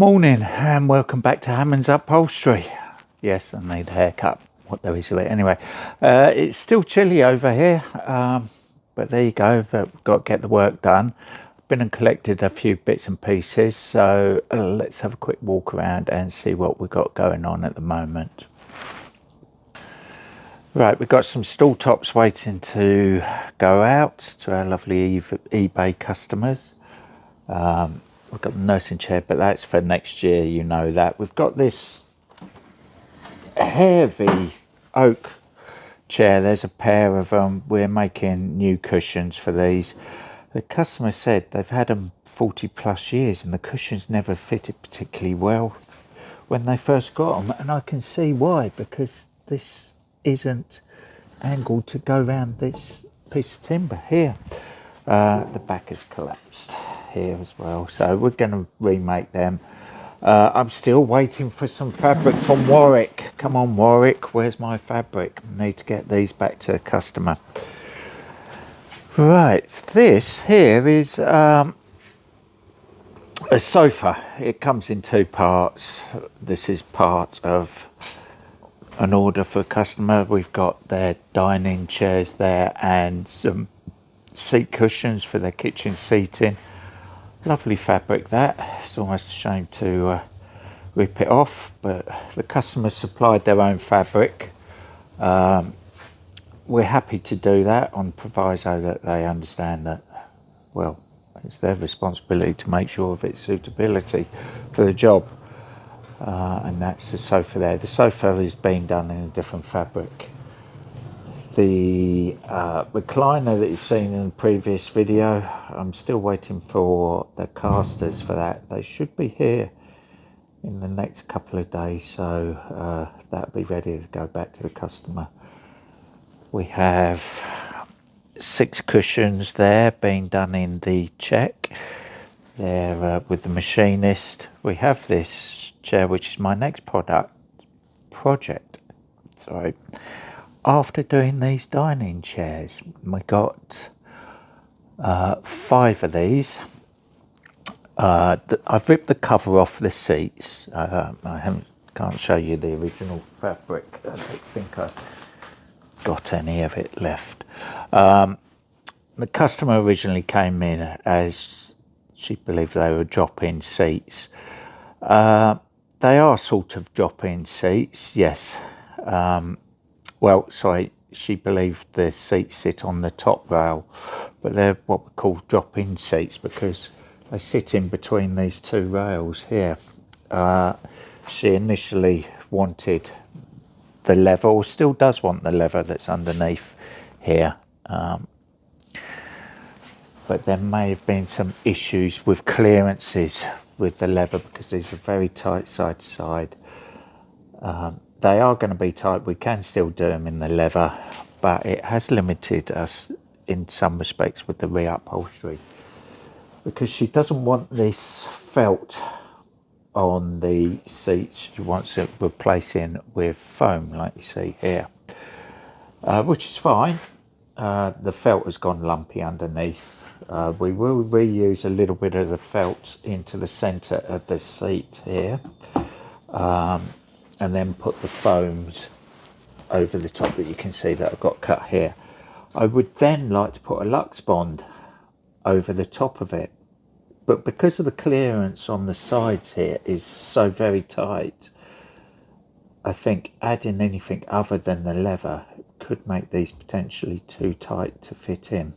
Morning and welcome back to Hammond's Upholstery. Yes, I need a haircut, what there is of it. Anyway, it's still chilly over here, but there you go, we've got to get the work done. Been and collected a few bits and pieces, so let's have a quick walk around and see what we've got going on at the moment. Right, we've got some stall tops waiting to go out to our lovely eBay customers. We've got the nursing chair, but that's for next year, you know that. We've got this heavy oak chair. There's a pair of them. We're making new cushions for these. The customer said they've had them 40 plus years and the cushions never fitted particularly well when they first got them. And I can see why, because this isn't angled to go around this piece of timber here. The back has collapsed here as well, so we're going to remake them. I'm still waiting for some fabric from Warwick. Come on, Warwick, where's my fabric? I need to get these back to the customer. Right, this here is a sofa. It comes in two parts. This is part of an order for a customer. We've got their dining chairs there and some seat cushions for their kitchen seating. Lovely fabric that. It's almost a shame to rip it off, but the customer supplied their own fabric. We're happy to do that on proviso that they understand that, well, it's their responsibility to make sure of its suitability for the job. And that's the sofa there. The sofa is being done in a different fabric. The recliner that you've seen in the previous video, I'm still waiting for the casters for that. They should be here in the next couple of days, so that'll be ready to go back to the customer. We have 6 cushions there being done in the Czech. They're with the machinist. We have this chair, which is my next project. Sorry. After doing these dining chairs, we got 5 of these. I've ripped the cover off the seats. Can't show you the original fabric. I don't think I got any of it left. The customer originally came in as she believed they were drop-in seats. They are sort of drop-in seats, yes. Well, sorry, she believed the seats sit on the top rail, but they're what we call drop-in seats because they sit in between these 2 rails here. She initially wanted the lever, or still does want the lever that's underneath here. But there may have been some issues with clearances with the lever because these are very tight side to side. They are going to be tight. We can still do them in the leather, but it has limited us in some respects with the reupholstery because she doesn't want this felt on the seats. She wants it replacing with foam like you see here, which is fine. The felt has gone lumpy underneath. We will reuse a little bit of the felt into the centre of the seat here. And then put the foams over the top that you can see that I've got cut here. I would then like to put a Lux Bond over the top of it, but because of the clearance on the sides here is so very tight, I think adding anything other than the leather could make these potentially too tight to fit in.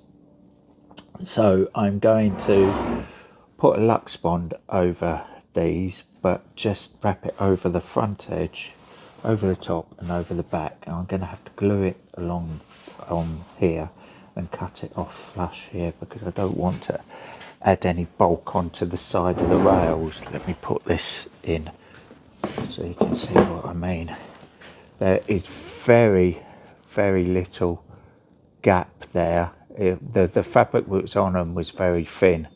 So I'm going to put a Lux Bond over these, but just wrap it over the front edge, over the top and over the back, and I'm going to have to glue it along on here and cut it off flush here because I don't want to add any bulk onto the side of the rails. Let me put this in so you can see what I mean. There is very little gap there. The fabric that was on them was very thin.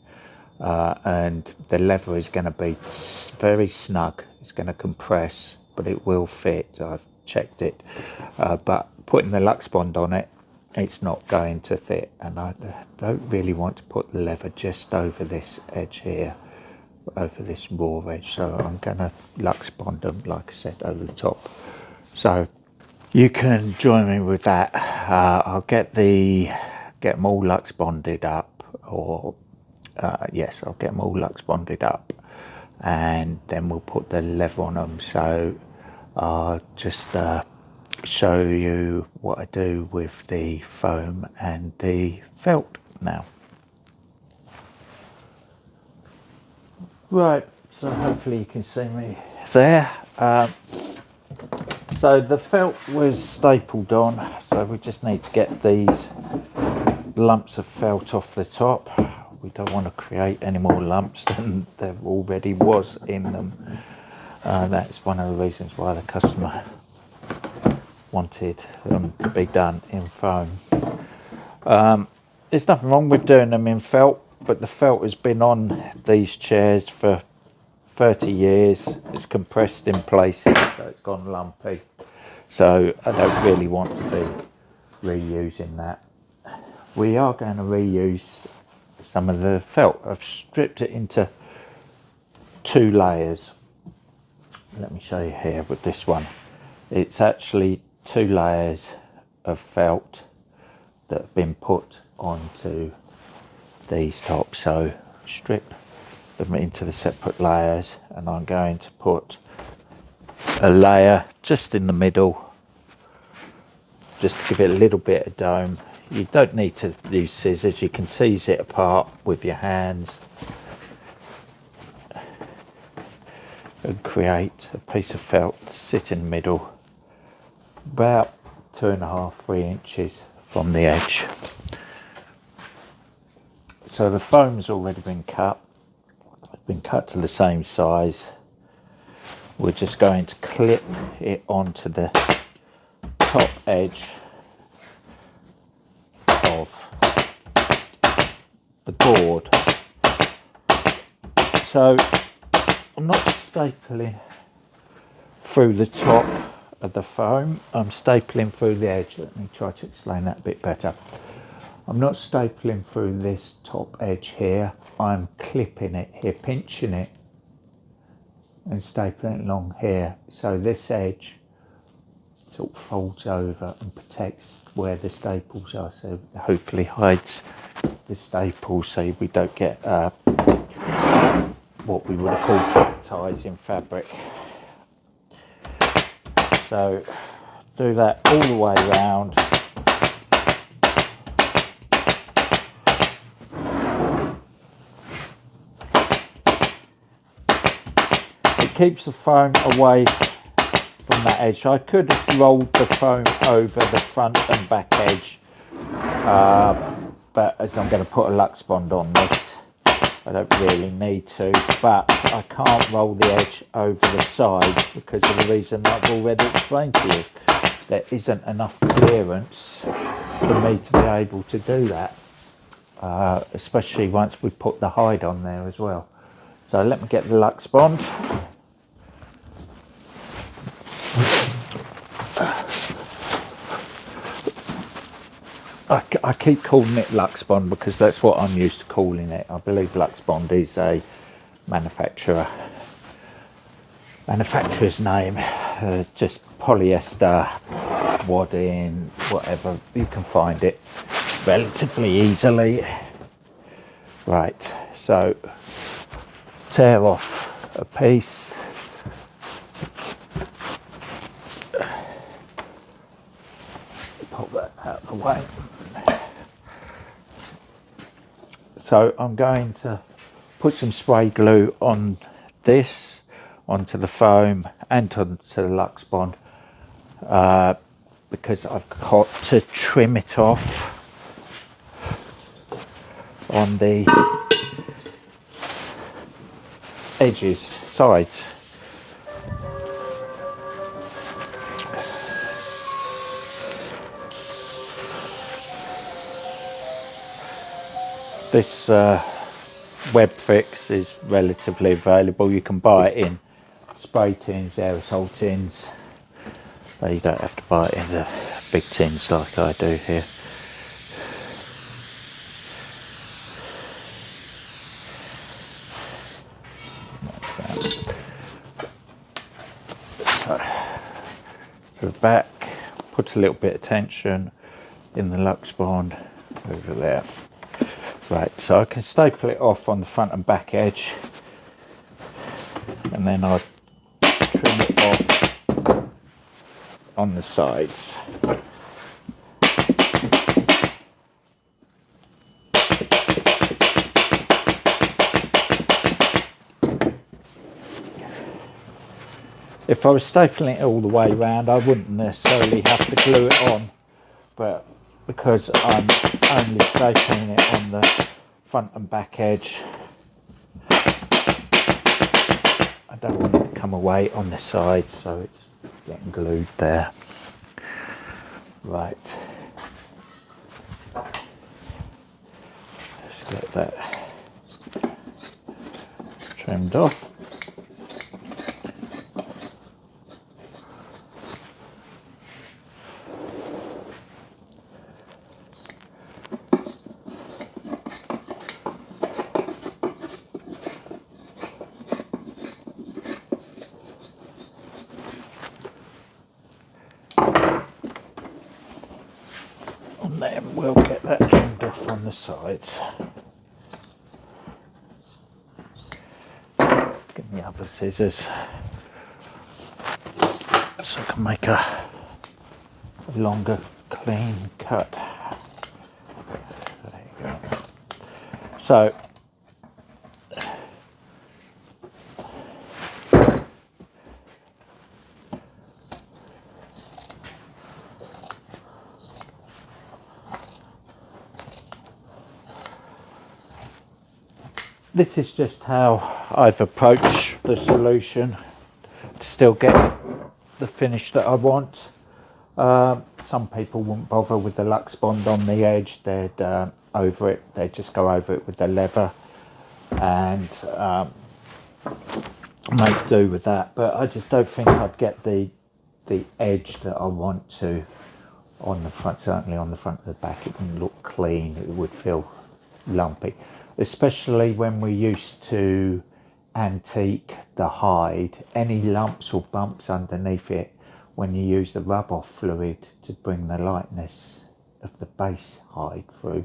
And the leather is going to be very snug. It's going to compress, but it will fit. I've checked it. But putting the Lux Bond on it, it's not going to fit. And I don't really want to put the leather just over this edge here over this raw edge, so I'm going to Lux Bond them, like I said, over the top. So you can join me with that. I'll get them all Lux Bonded up, or yes, I'll get them all Lux Bonded up, and then we'll put the leather on them. So I'll just show you what I do with the foam and the felt now. Right, so hopefully you can see me there. So the felt was stapled on, so we just need to get these lumps of felt off the top. We don't want to create any more lumps than there already was in them. That's one of the reasons why the customer wanted them to be done in foam. There's nothing wrong with doing them in felt, but the felt has been on these chairs for 30 years. It's compressed in places, so it's gone lumpy. So I don't really want to be reusing that. We are going to reuse some of the felt. I've stripped it into 2 layers. Let me show you here with this one. It's actually 2 layers of felt that have been put onto these tops. So strip them into the separate layers, and I'm going to put a layer just in the middle, just to give it a little bit of dome. You don't need to use scissors, you can tease it apart with your hands and create a piece of felt to sit in the middle, about 2.5–3 inches from the edge. So the foam's already been cut. It's been cut to the same size. We're just going to clip it onto the top edge of the board. So I'm not stapling through the top of the foam, I'm stapling through the edge. Let me try to explain that a bit better. I'm not stapling through this top edge here, I'm clipping it here, pinching it and stapling it along here, so this edge sort of folds over and protects where the staples are, so hopefully hides the staples so we don't get what we would have called tuck ties in fabric. So do that all the way around. It keeps the foam away from that edge. I could have rolled the foam over the front and back edge, but as I'm going to put a Lux Bond on this, I don't really need to, but I can't roll the edge over the side because of the reason that I've already explained to you. There isn't enough clearance for me to be able to do that, especially once we put the hide on there as well. So let me get the Lux Bond. I keep calling it Lux Bond because that's what I'm used to calling it. I believe Lux Bond is a manufacturer's name. Just polyester, wadding, whatever. You can find it relatively easily. Right, so tear off a piece. Pop that out of the way. So I'm going to put some spray glue on this, onto the foam and onto the Lux Bond, because I've got to trim it off on the edges, sides. This web fix is relatively available. You can buy it in spray tins, aerosol tins. But you don't have to buy it in the big tins like I do here. the back, put a little bit of tension in the Lux Bond over there. Right, so I can staple it off on the front and back edge, and then I'll trim it off on the sides. If I was stapling it all the way around, I wouldn't necessarily have to glue it on, but because I'm only stapling it on the front and back edge, I don't want it to come away on the sides, so it's getting glued there. Right, let's get that trimmed off. And then we'll get that trimmed off on the sides. Get me other scissors so I can make a longer clean cut. There you go. So this is just how I've approached the solution to still get the finish that I want. Some people wouldn't bother with the Lux Bond on the edge, they'd they'd just go over it with the leather and make do with that, but I just don't think I'd get the edge that I want to on the front. Certainly on the front of the back it wouldn't look clean, it would feel lumpy, especially when we're used to antique the hide. Any lumps or bumps underneath it, when you use the rub-off fluid to bring the lightness of the base hide through,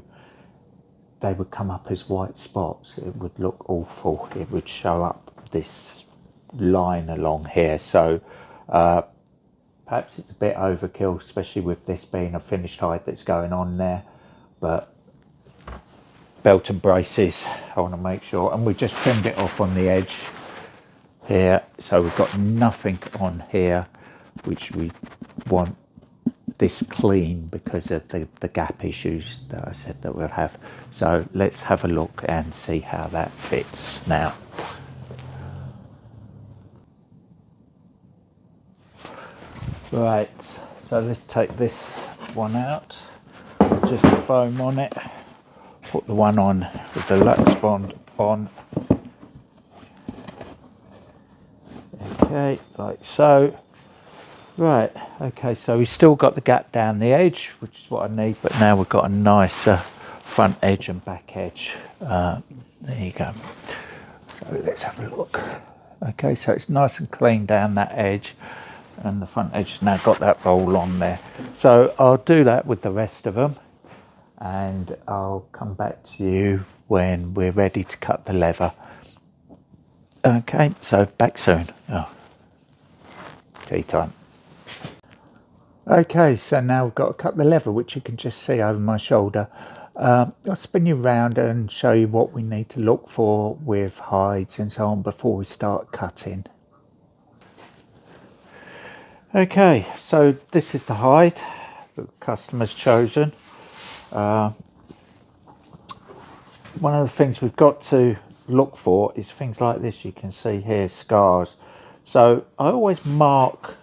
they would come up as white spots. It would look awful. It would show up this line along here. So perhaps it's a bit overkill, especially with this being a finished hide that's going on there, but belt and braces, I want to make sure. And we just trimmed it off on the edge here, so we've got nothing on here, which we want this clean because of the gap issues that I said that we'll have. So let's have a look and see how that fits now. Right, so let's take this one out, just the foam on it, put the one on with the Lux Bond on. Okay, like so. Right, okay, so we've still got the gap down the edge, which is what I need, but now we've got a nicer front edge and back edge. There you go. So let's have a look. Okay, so it's nice and clean down that edge, and the front edge has now got that roll on there. So I'll do that with the rest of them, and I'll come back to you when we're ready to cut the leather. Okay, so back soon. Oh, tea time. Okay, so now we've got to cut the leather, which you can just see over my shoulder. I'll spin you around and show you what we need to look for with hides and so on before we start cutting. Okay, so this is the hide that the customer's chosen. One of the things we've got to look for is things like this. You can see here scars. So I always mark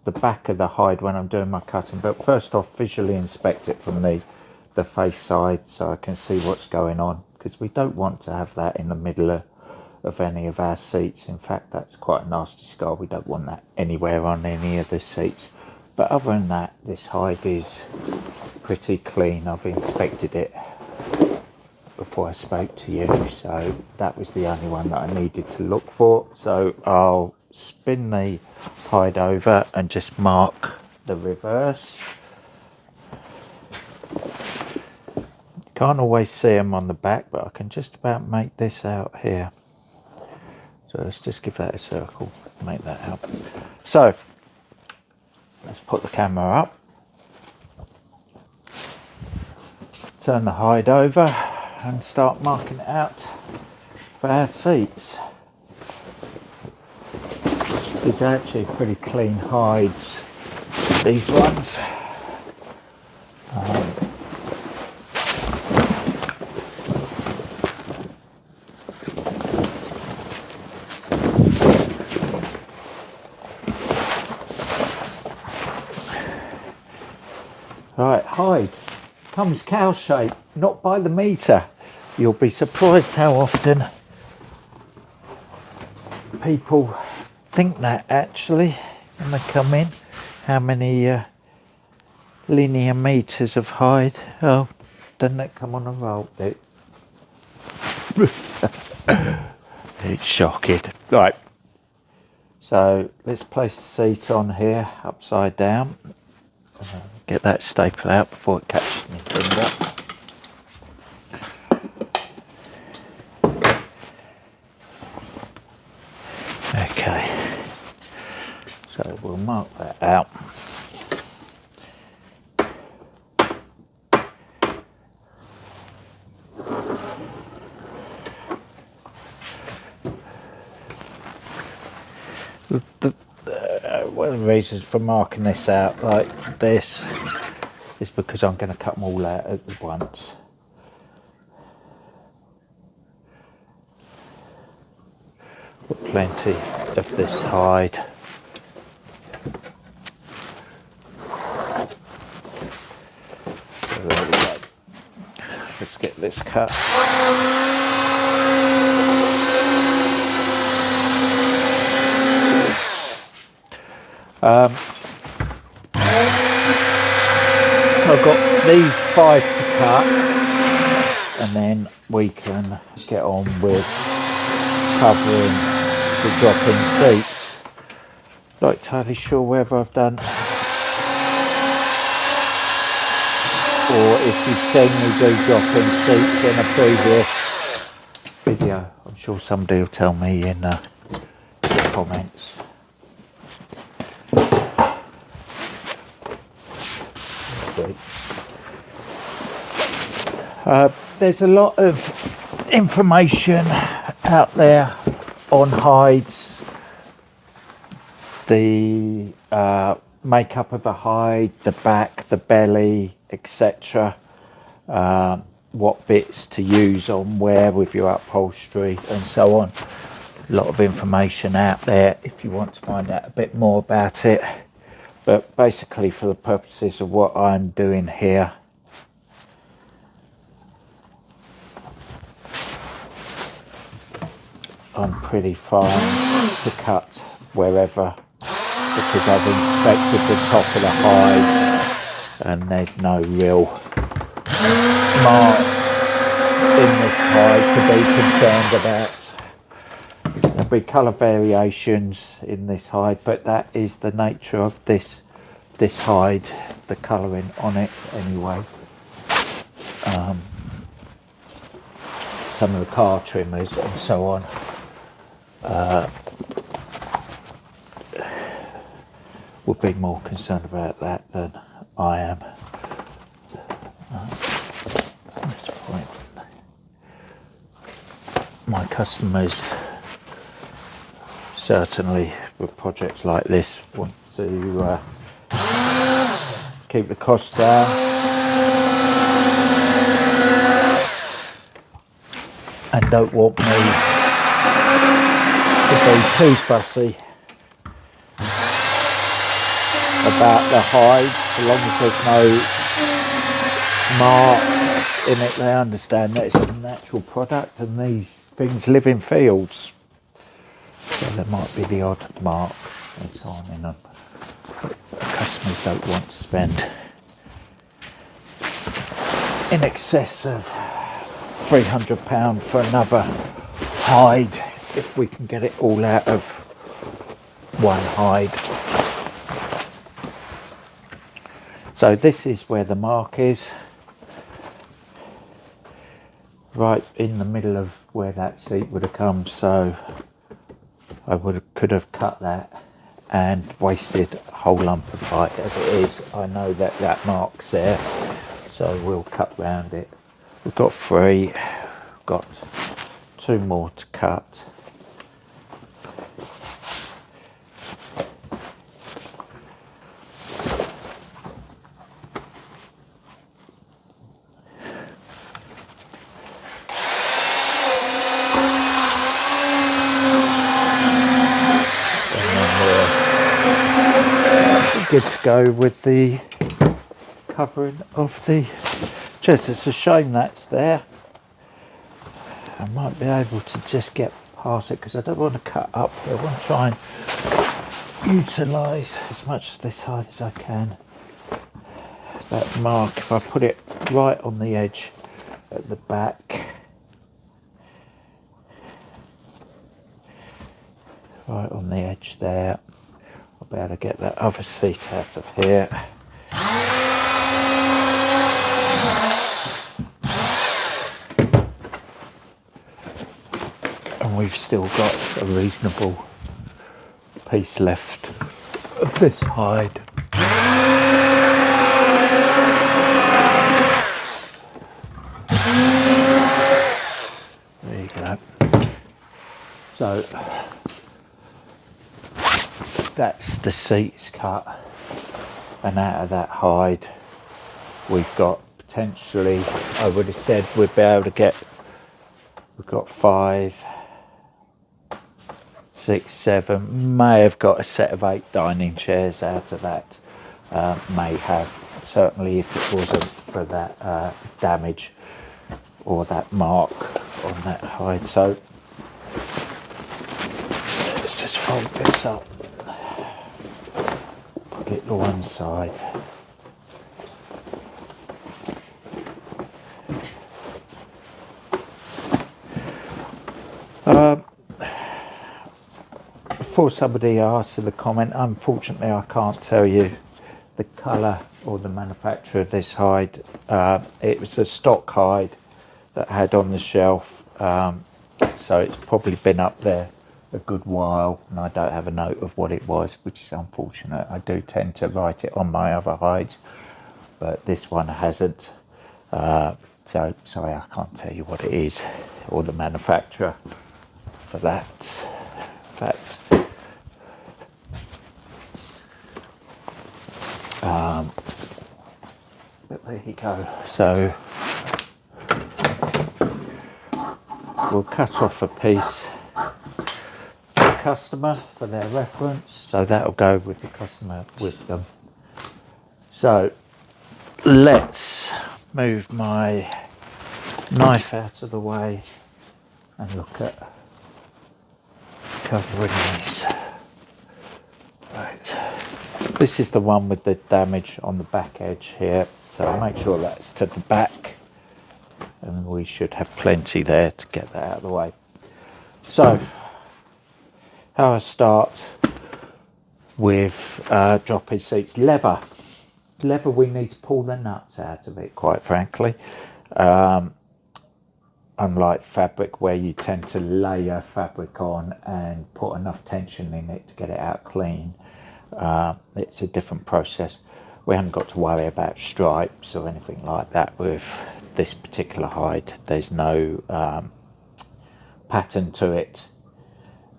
the back of the hide when I'm doing my cutting, but first off visually inspect it from the face side so I can see what's going on, because we don't want to have that in the middle of any of our seats. In fact, that's quite a nasty scar. We don't want that anywhere on any of the seats. But other than that, this hide is pretty clean. I've inspected it before I spoke to you, so that was the only one that I needed to look for. So I'll spin the hide over and just mark the reverse. Can't always see them on the back, but I can just about make this out here. So let's just give that a circle, make that out. So let's put the camera up, turn the hide over and start marking it out for our seats. These are actually pretty clean hides, these ones. Right, hide comes cow shape, not by the metre. You'll be surprised how often people think that actually when they come in. How many linear metres of hide? Oh, doesn't that come on a roll? It's shocking. Right, so let's place the seat on here upside down. Get that staple out before it catches my finger. Okay, so we'll mark that out. One of the reasons for marking this out like this is because I'm going to cut them all out at once. Got plenty of this hide. So there we go. Let's get this cut. So I've got these 5 to cut, and then we can get on with covering the drop-in seats. Not entirely sure whether I've done, or if you've seen me do drop-in seats in a previous video. I'm sure somebody will tell me in the comments. There's a lot of information out there on hides, the makeup of a hide, the back, the belly, etc. What bits to use on where with your upholstery and so on. A lot of information out there if you want to find out a bit more about it. But basically, for the purposes of what I'm doing here, I'm pretty fine to cut wherever, because I've inspected the top of the hide and there's no real marks in this hide to be concerned about. There'll be colour variations in this hide, but that is the nature of this hide, the colouring on it anyway. Some of the car trimmers and so on would be more concerned about that than I am. At this point, my customers certainly with projects like this want to keep the costs down and don't want me to be too fussy about the hide, so long as there's no marks in it. They understand that it's a natural product and these things live in fields, so there might be the odd mark and so on in them. But customers don't want to spend in excess of £300 for another hide if we can get it all out of one hide. So this is where the mark is, right in the middle of where that seat would have come, so I could have cut that and wasted a whole lump of hide. As it is, I know that that mark's there, so we'll cut round it. We've got 3, we've got 2 more to cut. Good to go with the covering of the chest. It's a shame that's there. I might be able to just get past it because I don't want to cut up. I want to try and utilise as much of this hide as I can. That mark, if I put it right on the edge at the back, right on the edge there, I'll be able to get that other seat out of here. And we've still got a reasonable piece left of this hide. There you go. So that's the seats cut, and out of that hide we've got potentially, I would have said we'd be able to get, we've got 5, 6, 7, may have got a set of 8 dining chairs out of that, may have, certainly if it wasn't for that damage or that mark on that hide. So let's just fold this up, put it to one side. Before somebody asks in the comment, unfortunately I can't tell you the colour or the manufacturer of this hide. It was a stock hide that I had on the shelf, so it's probably been up there a good while and I don't have a note of what it was, which is unfortunate. I do tend to write it on my other hides, but this one hasn't, so sorry, I can't tell you what it is or the manufacturer for that fact. But there you go. So we'll cut off a piece for the customer for their reference, so that'll go with the customer with them. So let's move my knife out of the way and look at covering these. Right, this is the one with the damage on the back edge here, so I'll make sure that's to the back and we should have plenty there to get that out of the way. So how I start with dropping seats. Leather, we need to pull the nuts out of it, quite frankly. Unlike fabric where you tend to layer fabric on and put enough tension in it to get it out clean, it's a different process. We haven't got to worry about stripes or anything like that with this particular hide. There's no pattern to it.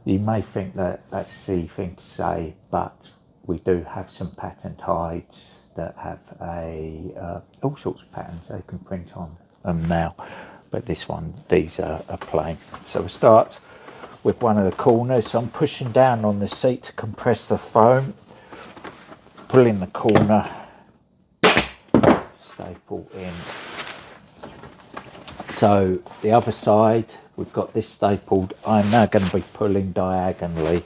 You may think that that's a silly thing to say, but we do have some patterned hides that have all sorts of patterns they can print on them now, but these are plain. So we start with one of the corners. So I'm pushing down on the seat to compress the foam, pulling the corner, staple in. So the other side, we've got this stapled. I'm now going to be pulling diagonally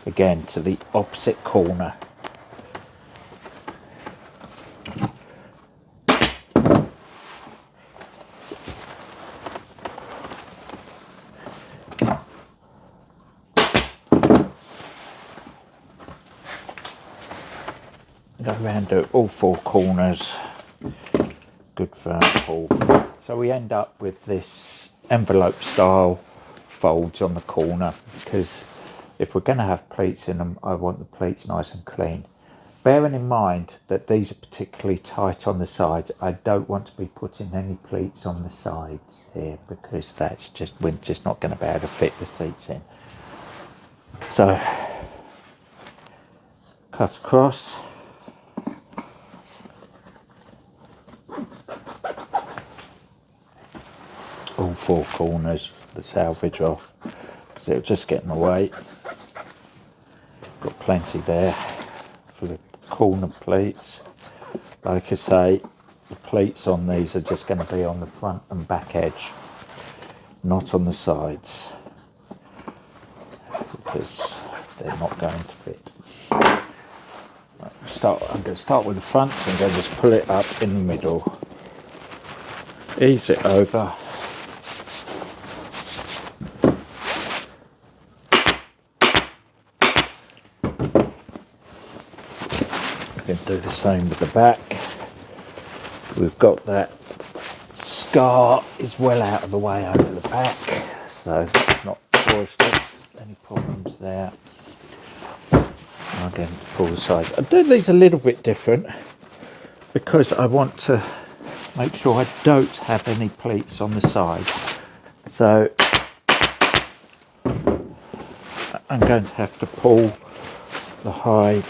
again to the opposite corner. Go around to all four corners. Good firm pull. So we end up with this envelope style folds on the corner, because if we're going to have pleats in them, I want the pleats nice and clean. Bearing in mind that these are particularly tight on the sides, I don't want to be putting any pleats on the sides here, because we're just not going to be able to fit the seats in. So cut across. All four corners, the salvage off, because it'll just get in the way. Got plenty there for the corner pleats. Like I say, the pleats on these are just going to be on the front and back edge, not on the sides, because they're not going to fit. I'm going to start with the front and then just pull it up in the middle. Ease it over. We can do the same with the back. We've got that scar is well out of the way over the back, so it's not caused us any problems there. I'm going to pull the sides. I do these a little bit different because I want to make sure I don't have any pleats on the sides. So I'm going to have to pull the hide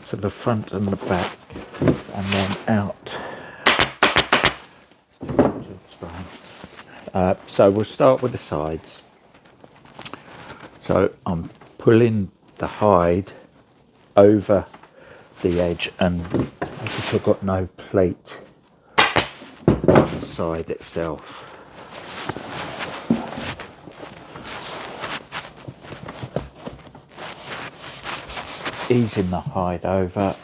to the front and the back and then out. So we'll start with the sides. So I'm pulling the hide over the edge, and because I've got no plate on the side itself. Easing the hide over.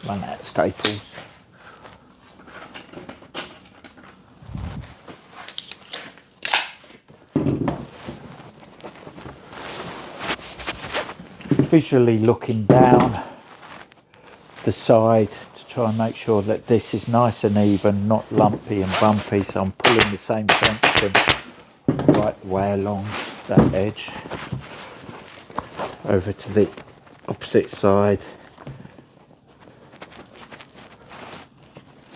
Run out of staples. Visually looking down the side to try and make sure that this is nice and even, not lumpy and bumpy, so I'm pulling the same tension right the way along that edge over to the opposite side,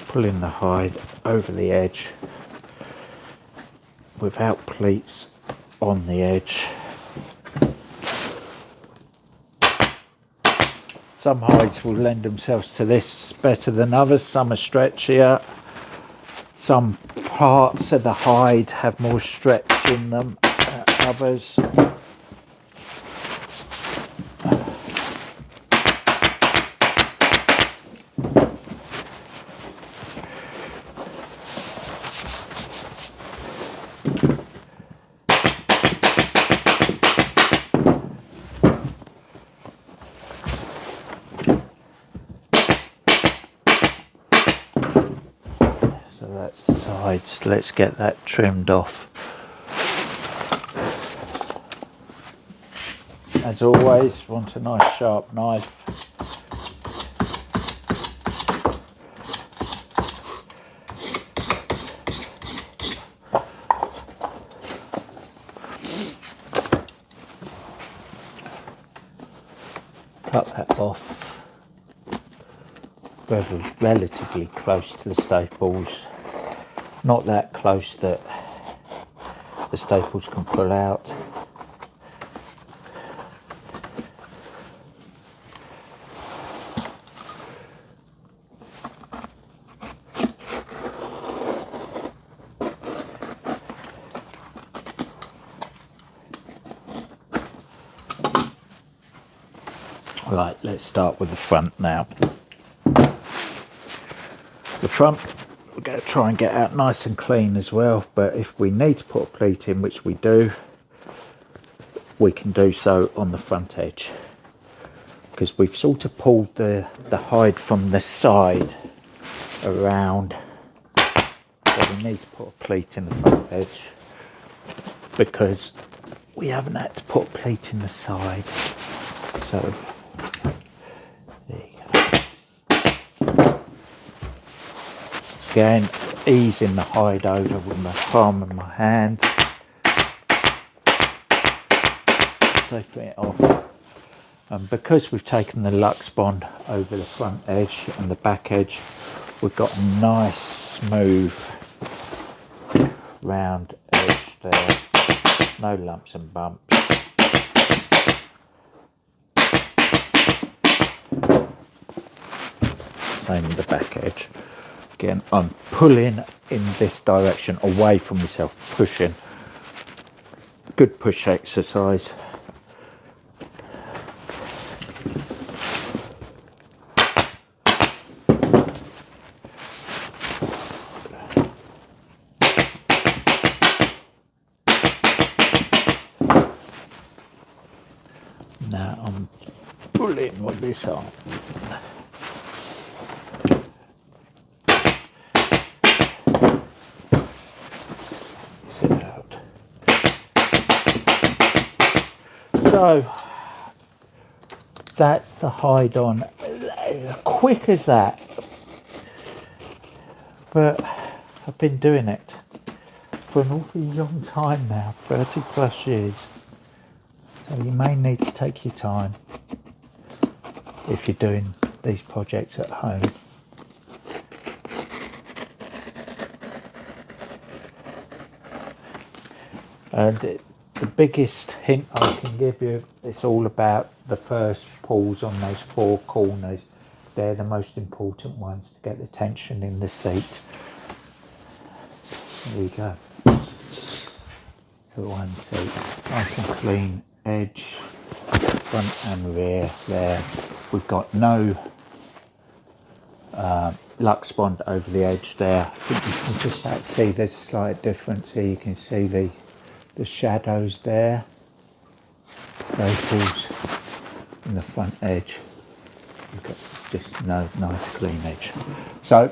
pulling the hide over the edge without pleats on the edge. Some hides will lend themselves to this better than others. Some are stretchier. Some parts of the hide have more stretch in them than others. Sides, let's get that trimmed off. As always, want a nice sharp knife. Cut that off relatively close to the staples. Not that close that the staples can pull out. Right, let's start with the front now. The front, we're going to try and get out nice and clean as well, but if we need to put a pleat in, which we do, we can do so on the front edge. because we've sort of pulled the hide from the side around. So we need to put a pleat in the front edge because we haven't had to put a pleat in the side. So there you go. Again, easing the hide over with my palm of my hand. Taking it off. And because we've taken the Lux Bond over the front edge and the back edge, we've got a nice smooth round edge there, no lumps and bumps. Same with the back edge. Again, I'm pulling in this direction away from myself, pushing. Good push exercise. Now I'm pulling with this arm. Sit out. So that's the hide on. Quick as that. But I've been doing it for an awfully long time now, 30 plus years. So you may need to take your time if you're doing these projects at home. And the biggest hint I can give you, it's all about the first pulls on those four corners. They're the most important ones to get the tension in the seat. There you go. So 1, 2, nice and clean edge, front and rear there. We've got no Lux Bond over the edge there. I think you can just about see there's a slight difference here. You can see the shadows there. Staples in the front edge. We've got just no nice clean edge. So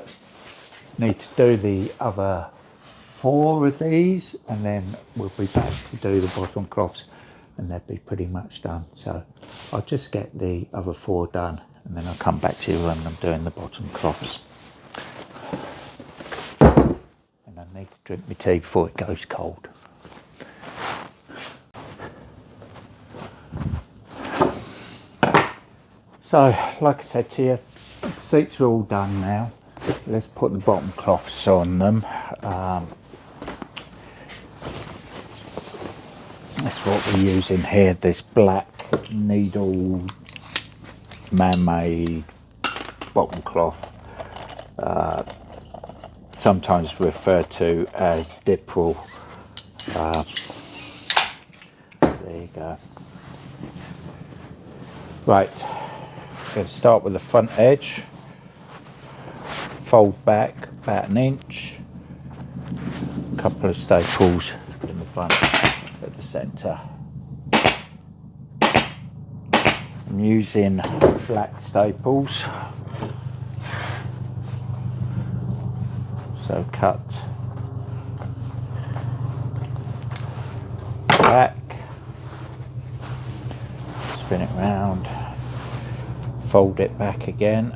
need to do the other 4 of these and then we'll be back to do the bottom cloths and they'll be pretty much done. So I'll just get the other 4 done and then I'll come back to you when I'm doing the bottom cloths. And I need to drink my tea before it goes cold. So like I said to you, the seats are all done now. Let's put the bottom cloths on them. That's what we're using here, this black needle man-made bottom cloth, sometimes referred to as dipple. There you go. Right, let's start with the front edge. Fold back about 1 inch. A couple of staples in the front at the centre. I'm using black staples. So cut back, spin it round, fold it back again,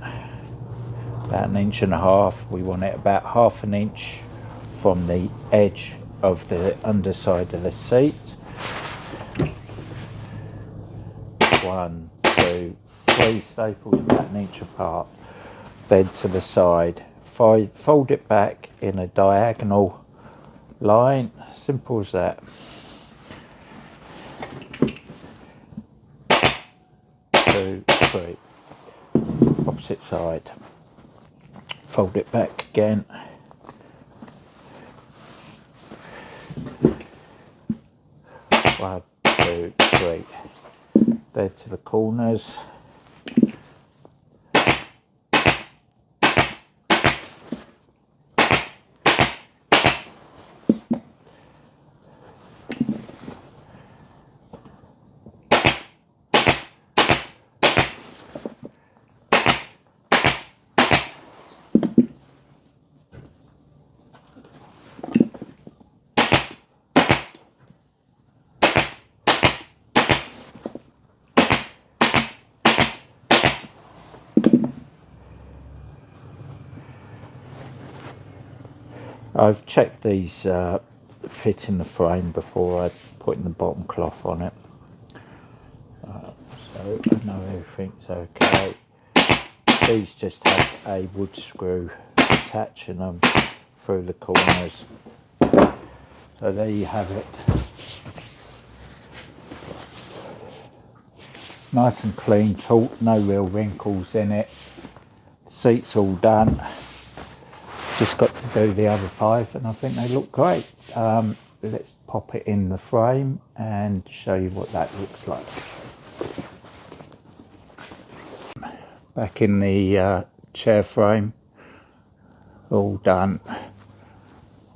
about 1.5 inches. We want it about 1/2 inch from the edge of the underside of the seat. 1, 2, 3 staples about 1 inch apart, then to the side. Fold it back in a diagonal line, simple as that. 2, 3, opposite side. Fold it back again. One, 2, 3. There to the corners. I've checked these fit in the frame before I put in the bottom cloth on it, so I know everything's okay. These just have a wood screw attaching them through the corners. So there you have it. Nice and clean, taut, no real wrinkles in it. Seat's all done. Just got to do the other 5 and I think they look great. Let's pop it in the frame and show you what that looks like. Back in the chair frame, all done.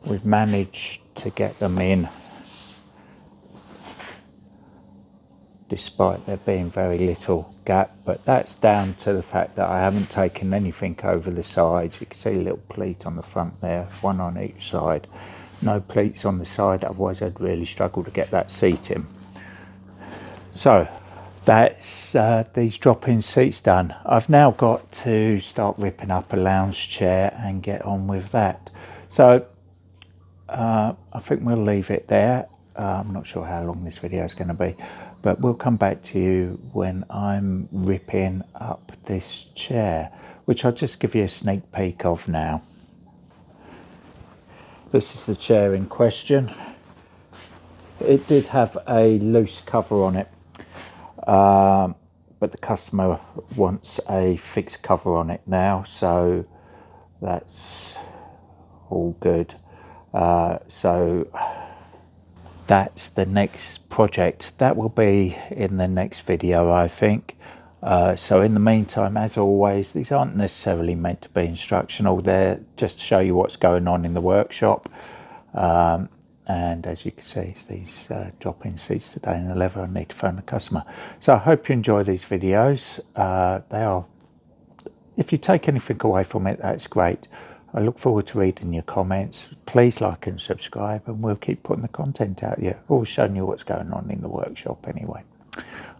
We've managed to get them in despite there being very little gap, but that's down to the fact that I haven't taken anything over the sides. You can see a little pleat on the front there, one on each side. No pleats on the side, otherwise I'd really struggle to get that seat in. So that's these drop-in seats done. I've now got to start ripping up a lounge chair and get on with that. So I think we'll leave it there. I'm not sure how long this video is going to be, but we'll come back to you when I'm ripping up this chair, which I'll just give you a sneak peek of now. This is the chair in question. It did have a loose cover on it, but the customer wants a fixed cover on it now, so that's all good. So that's the next project. That will be in the next video, I think. So in the meantime, as always, these aren't necessarily meant to be instructional. They're just to show you what's going on in the workshop. And as you can see, it's these drop-in seats today in the leather. I need to phone the customer. So I hope you enjoy these videos. They are, if you take anything away from it, that's great. I look forward to reading your comments. Please like and subscribe, and we'll keep putting the content out here. Always showing you what's going on in the workshop anyway.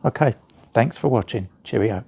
Okay, thanks for watching. Cheerio.